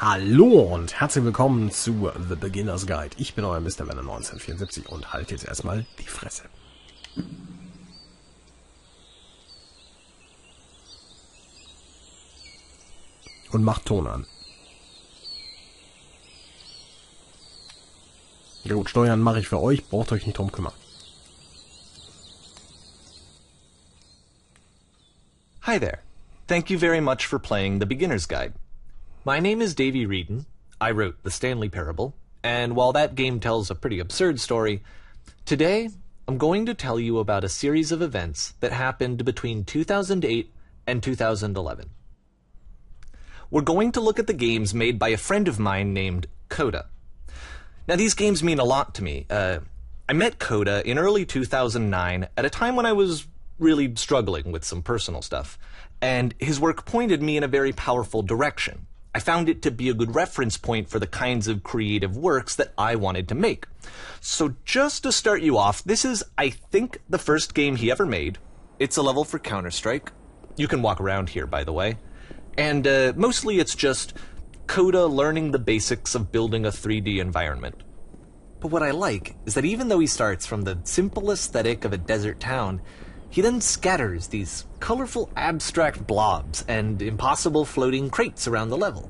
Hallo und herzlich willkommen zu The Beginner's Guide. Ich bin euer Mr. Wreden 1974 und halte jetzt erstmal die Fresse. Und macht Ton an. Ja gut, Steuern mache ich für euch, braucht euch nicht drum kümmern. Hi there. Thank you very much for playing The Beginner's Guide. My name is Davey Wreden. I wrote the Stanley Parable, and while that game tells a pretty absurd story, today I'm going to tell you about a series of events that happened between 2008 and 2011. We're going to look at the games made by a friend of mine named Coda. Now, these games mean a lot to me. I met Coda in early 2009 at a time when I was really struggling with some personal stuff, and his work pointed me in a very powerful direction. I found it to be a good reference point for the kinds of creative works that I wanted to make. So just to start you off, this is, I think, the first game he ever made. It's a level for Counter-Strike. You can walk around here, by the way. And mostly it's just Coda learning the basics of building a 3D environment. But what I like is that even though he starts from the simple aesthetic of a desert town, he then scatters these colorful abstract blobs and impossible floating crates around the level.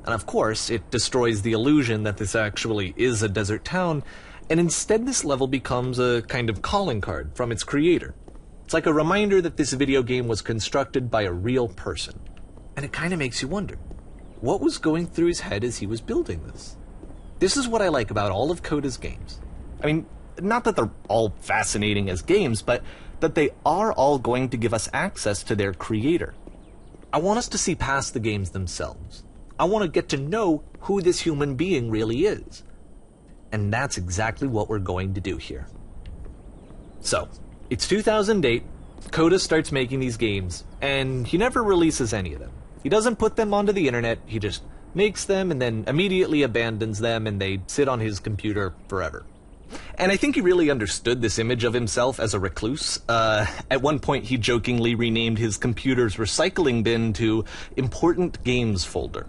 And of course, it destroys the illusion that this actually is a desert town, and instead this level becomes a kind of calling card from its creator. It's like a reminder that this video game was constructed by a real person. And it kind of makes you wonder, what was going through his head as he was building this? This is what I like about all of Coda's games. I mean, not that they're all fascinating as games, but that they are all going to give us access to their creator. I want us to see past the games themselves. I want to get to know who this human being really is. And that's exactly what we're going to do here. So, it's 2008, Coda starts making these games, and he never releases any of them. He doesn't put them onto the internet, he just makes them and then immediately abandons them, and they sit on his computer forever. And I think he really understood this image of himself as a recluse. At one point, he jokingly renamed his computer's recycling bin to Important Games Folder.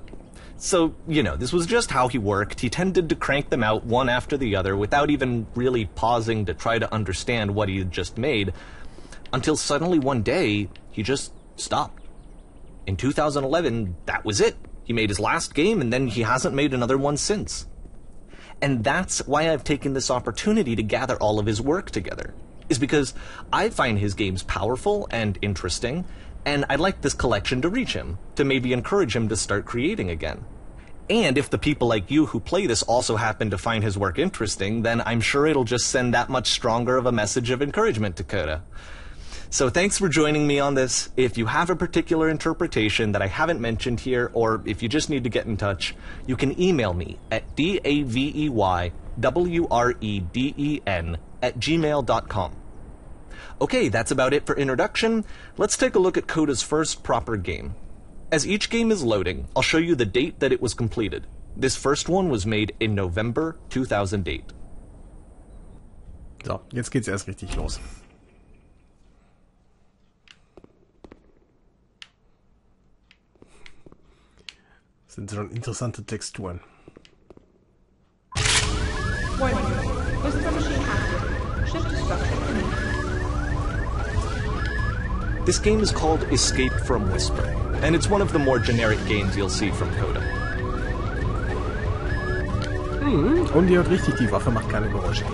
So, you know, this was just how he worked. He tended to crank them out one after the other without even really pausing to try to understand what he had just made, until suddenly one day, he just stopped. In 2011, that was it. He made his last game, and then he hasn't made another one since. And that's why I've taken this opportunity to gather all of his work together, is because I find his games powerful and interesting, and I'd like this collection to reach him, to maybe encourage him to start creating again. And if the people like you who play this also happen to find his work interesting, then I'm sure it'll just send that much stronger of a message of encouragement to Coda. So thanks for joining me on this. If you have a particular interpretation that I haven't mentioned here, or if you just need to get in touch, you can email me at daveywreden@gmail.com. Okay, that's about it for introduction. Let's take a look at Coda's first proper game. As each game is loading, I'll show you the date that it was completed. This first one was made in November 2008. So, jetzt geht's erst richtig los. Sind schon interessante Texturen. Warning. Whisper machine active. Shift destruction imminent. This game is called Escape from Whisper, and it's one of the more generic games you'll see from Coda. Und ihr hört richtig, die Waffe macht keine Geräusche.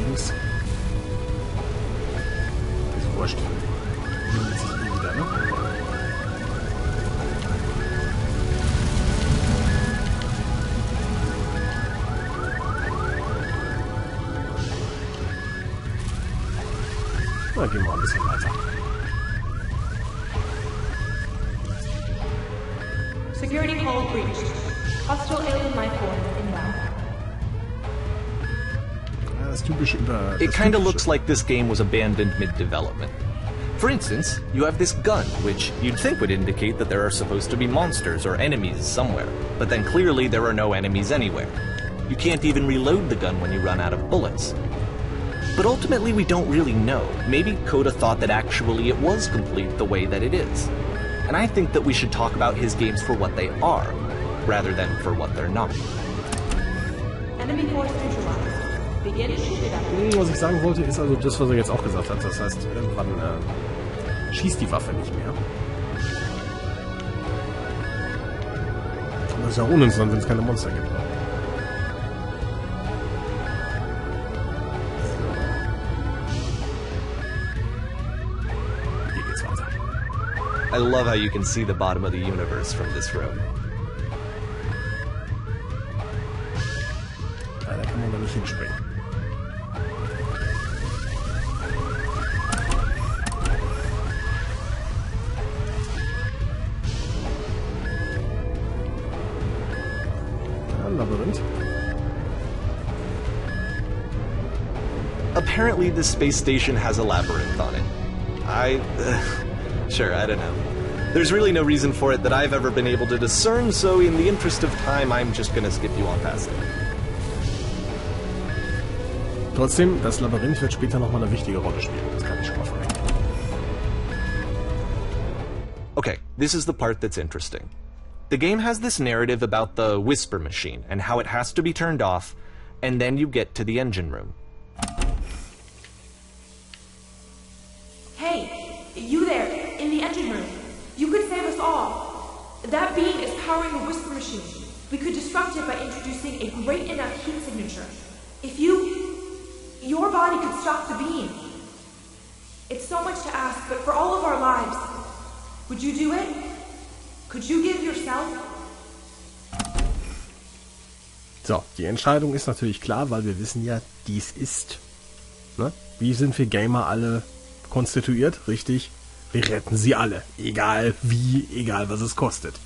Links. Ist wurscht. Nimmt sich eh wieder, ne? Na, gehen wir ein bisschen weiter. Security call breached. Hostile alien life form inbound. It kind of looks like this game was abandoned mid-development. For instance, you have this gun, which you'd think would indicate that there are supposed to be monsters or enemies somewhere, but then clearly there are no enemies anywhere. You can't even reload the gun when you run out of bullets. But ultimately we don't really know. Maybe Coda thought that actually it was complete the way that it is. And I think that we should talk about his games for what they are, rather than for what they're not. Enemy force neutralized. Begin shooting. Was ich sagen wollte, ist also das, was er jetzt auch gesagt hat. Das heißt, irgendwann schießt die Waffe nicht mehr. Das ist ja uninteressant, wenn es keine Monster gibt. Hier geht's weiter. I love how you can see the bottom of the universe from this room. Ja, da kann man da nicht hinspringen. Labyrinth. Apparently this space station has a labyrinth on it. Sure, I don't know. There's really no reason for it that I've ever been able to discern, so in the interest of time, I'm just gonna skip you on past it. Trotzdem, das Labyrinth wird später nochmal eine wichtige Rolle spielen. Das kann ich schon mal verraten. Okay, this is the part that's interesting. The game has this narrative about the whisper machine and how it has to be turned off, and then you get to the engine room. Hey, you there, in the engine room. You could save us all. That beam is powering the whisper machine. We could disrupt it by introducing a great enough heat signature. If your body could stop the beam. It's so much to ask, but for all of our lives, would you do it? Could you give yourself? So, die Entscheidung ist natürlich klar, weil wir wissen ja, dies ist. Ne? Wie sind wir Gamer alle konstituiert? Richtig, wir retten sie alle. Egal wie, egal was es kostet.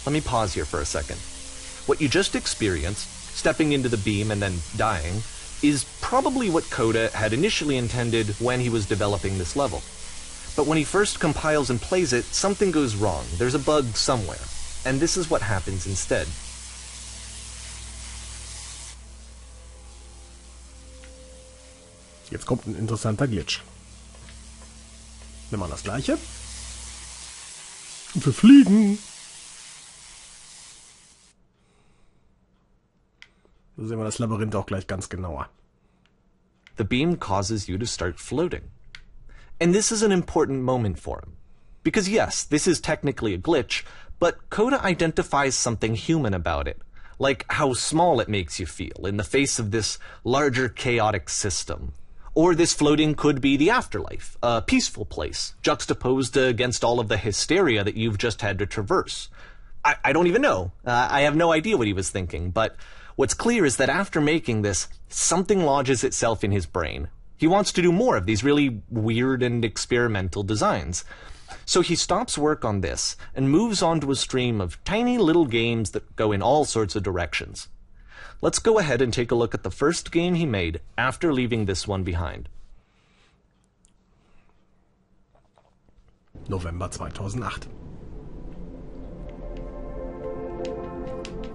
Let me pause here for a second. What you just experienced, stepping into the beam and then dying, is probably what Coda had initially intended when he was developing this level. But when he first compiles and plays it, something goes wrong. There's a bug somewhere. And this is what happens instead. Jetzt kommt ein interessanter Glitch. Nehmen wir das gleiche. Und wir fliegen. So sehen wir das Labyrinth auch gleich ganz genauer. The beam causes you to start floating. And this is an important moment for him. Because yes, this is technically a glitch, but Coda identifies something human about it. Like how small it makes you feel in the face of this larger chaotic system. Or this floating could be the afterlife, a peaceful place, juxtaposed against all of the hysteria that you've just had to traverse. I don't even know. I have no idea what he was thinking, but what's clear is that after making this, something lodges itself in his brain. He wants to do more of these really weird and experimental designs. So he stops work on this and moves on to a stream of tiny little games that go in all sorts of directions. Let's go ahead and take a look at the first game he made after leaving this one behind. November 2008.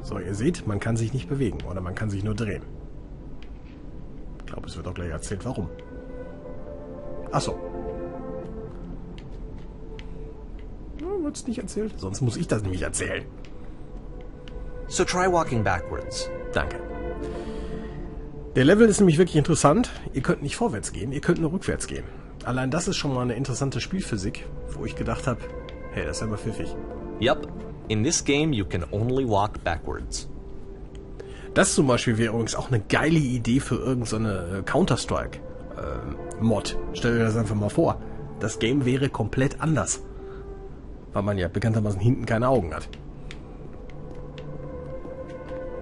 So, ihr seht, man kann sich nicht bewegen oder man kann sich nur drehen. Ich glaube, es wird auch gleich erzählt, warum. Achso. Ja, wird's nicht erzählt? Sonst muss ich das nämlich erzählen. So try walking backwards. Danke. Der Level ist nämlich wirklich interessant. Ihr könnt nicht vorwärts gehen, ihr könnt nur rückwärts gehen. Allein das ist schon mal eine interessante Spielphysik, wo ich gedacht habe, hey, das ist ja mal pfiffig. Yup. In this game you can only walk backwards. Das zum Beispiel wäre übrigens auch eine geile Idee für irgendeine Counter-Strike-Mod. Stellt euch das einfach mal vor. Das Game wäre komplett anders. Weil man ja bekanntermaßen hinten keine Augen hat.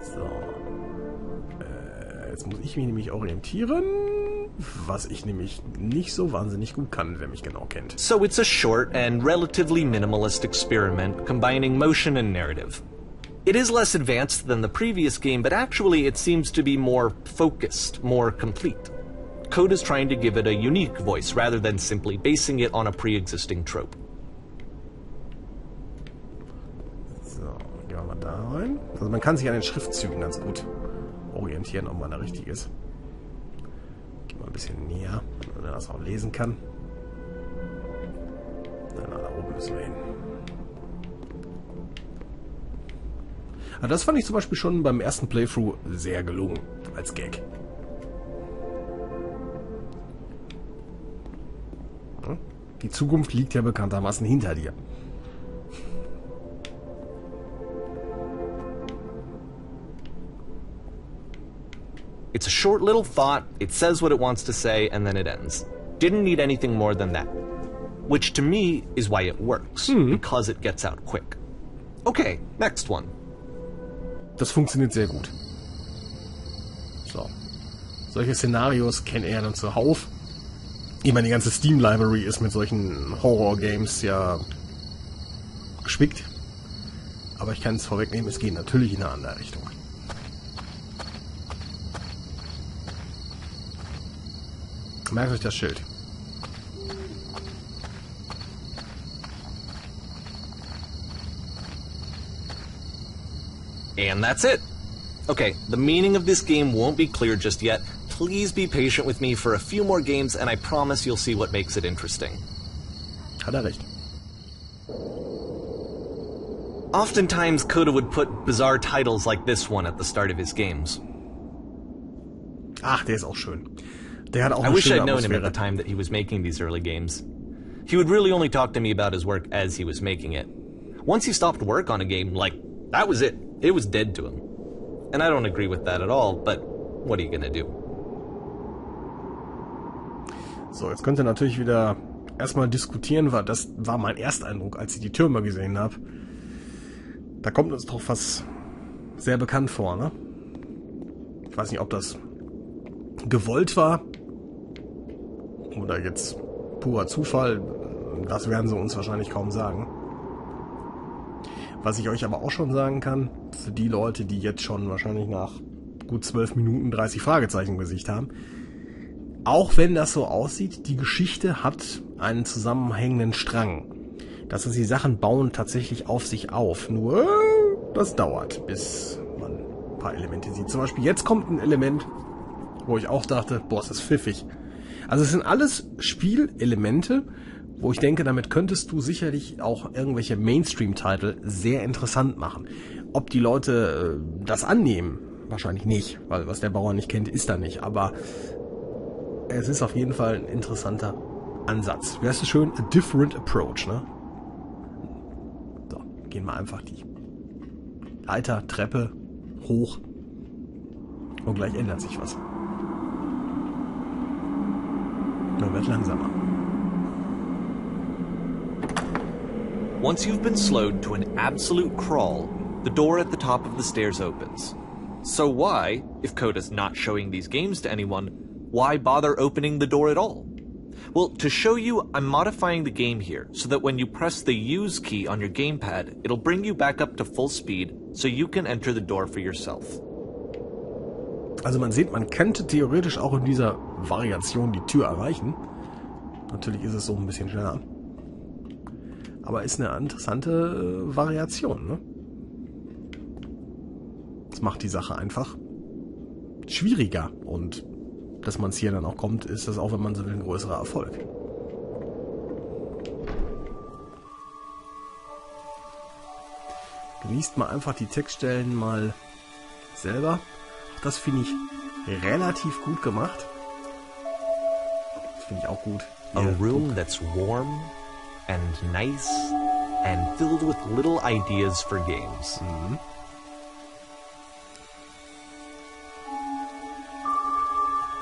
So. Jetzt muss ich mich nämlich orientieren. Was ich nämlich nicht so wahnsinnig gut kann, wer mich genau kennt. So it's a short and relatively minimalist experiment combining motion and narrative. It is less advanced than the previous game, but actually it seems to be more focused, more complete. Coda's trying to give it a unique voice rather than simply basing it on a pre-existing trope. So, gehen wir mal da rein. Also man kann sich an den Schriftzügen ganz gut orientieren, ob man da richtig ist. Geh mal ein bisschen näher, damit man das auch lesen kann. Na, da oben müssen wir hin. Aber das fand ich zum Beispiel schon beim ersten Playthrough sehr gelungen, als Gag. Die Zukunft liegt ja bekanntermaßen hinter dir. It's a short little thought, it says what it wants to say, and then it ends. Didn't need anything more than that. Which to me is why it works, because it gets out quick. Okay, next one. Das funktioniert sehr gut. So. Solche Szenarios kennt er dann zuhauf. Ich meine, die ganze Steam-Library ist mit solchen Horror-Games ja gespickt. Aber ich kann es vorwegnehmen, es geht natürlich in eine andere Richtung. Merkt euch das Schild. And that's it. Okay, the meaning of this game won't be clear just yet. Please be patient with me for a few more games, and I promise you'll see what makes it interesting. Hat er recht. Oftentimes, Coda would put bizarre titles like this one at the start of his games. Ach, der ist auch schön. Der hat auch I eine wish schöne I'd known him at Atmosphäre. the time that he was making these early games. He would really only talk to me about his work as he was making it. Once he stopped work on a game, like, that was it. It was dead to him. And I don't agree with that at all, but what are you gonna do? So, jetzt könnt ihr natürlich wieder erstmal diskutieren, weil das war mein Ersteindruck, als ich die Türme gesehen habe. Da kommt uns doch was sehr bekannt vor, ne? Ich weiß nicht, ob das gewollt war oder jetzt purer Zufall. Das werden sie uns wahrscheinlich kaum sagen. Was ich euch aber auch schon sagen kann, für die Leute, die jetzt schon wahrscheinlich nach gut 12 Minuten 30 Fragezeichen im Gesicht haben, auch wenn das so aussieht, die Geschichte hat einen zusammenhängenden Strang. Dass die Sachen bauen tatsächlich auf sich auf. Nur das dauert, bis man ein paar Elemente sieht. Zum Beispiel jetzt kommt ein Element, wo ich auch dachte, boah, ist das pfiffig. Also es sind alles Spielelemente, wo ich denke, damit könntest du sicherlich auch irgendwelche Mainstream-Titel sehr interessant machen. Ob die Leute das annehmen, wahrscheinlich nicht, weil was der Bauer nicht kennt, ist er nicht. Aber es ist auf jeden Fall ein interessanter Ansatz. Wie heißt es schön? A different approach, ne? So, gehen wir einfach die Leiter, Treppe hoch und gleich ändert sich was. Man wird langsamer. Once you've been slowed to an absolute crawl, the door at the top of the stairs opens. So why, if Coda's not showing these games to anyone, why bother opening the door at all? Well, to show you, I'm modifying the game here, so that when you press the Use key on your gamepad, it'll bring you back up to full speed, so you can enter the door for yourself. Also man sieht, man könnte theoretisch auch in dieser Variation die Tür erreichen. Natürlich ist es so ein bisschen schneller. Aber ist eine interessante Variation, ne? Das macht die Sache einfach schwieriger. Und dass man es hier dann auch kommt, ist das auch, wenn man so will, ein größerer Erfolg. Du liest mal einfach die Textstellen mal selber. Auch das finde ich relativ gut gemacht. Das finde ich auch gut. A room that's warm and nice and filled with little ideas for games. Mhm.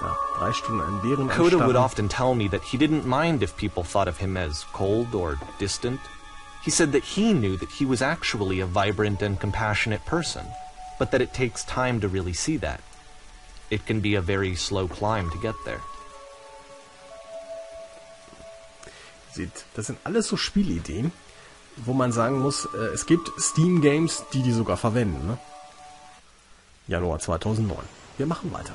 Ja, 3 Stunden ein Bären Coda would anstarren. often tell me that he didn't mind if people thought of him as cold or distant. He said that he knew that he was actually a vibrant and compassionate person, but that it takes time to really see that. It can be a very slow climb to get there. Seht, das sind alles so Spielideen, wo man sagen muss, es gibt Steam-Games, die sogar verwenden. Ne? Januar 2009. Wir machen weiter.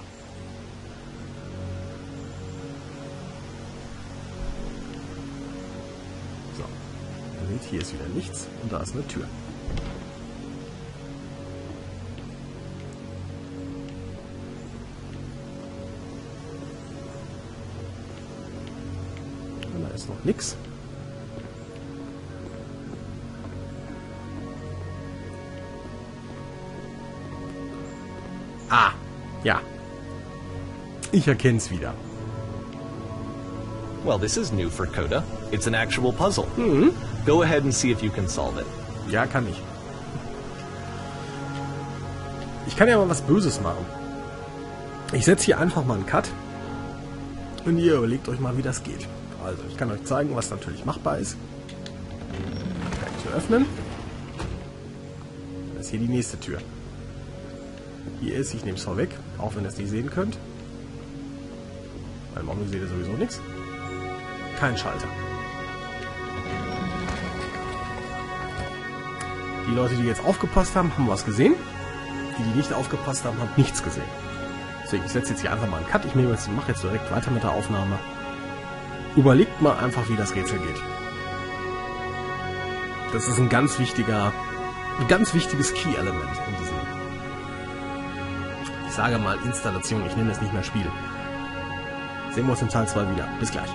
So, ihr seht, hier ist wieder nichts und da ist eine Tür. ist noch nix. Ah, ja. Ich erkenne es wieder. Well, this is new for Coda. It's an actual puzzle. Go ahead and see if you can solve it. Ja, kann ich. Ich kann ja mal was Böses machen. Ich setze hier einfach mal einen Cut. Und ihr überlegt euch mal, wie das geht. Also, ich kann euch zeigen, was natürlich machbar ist. Kann ich Tür öffnen. Das ist hier die nächste Tür. Hier ist, ich nehme es vorweg, auch wenn ihr es nicht sehen könnt. Beim Augenblick seht ihr sowieso nichts. Kein Schalter. Die Leute, die jetzt aufgepasst haben, haben was gesehen. Die nicht aufgepasst haben, haben nichts gesehen. Deswegen, ich setze jetzt hier einfach mal einen Cut. Ich mache jetzt direkt weiter mit der Aufnahme. Überlegt mal einfach, wie das Rätsel geht. Das ist ein ganz wichtiges Key-Element in diesem, ich sage mal Installation, ich nenne es nicht mehr Spiel. Sehen wir uns in Teil 2 wieder. Bis gleich.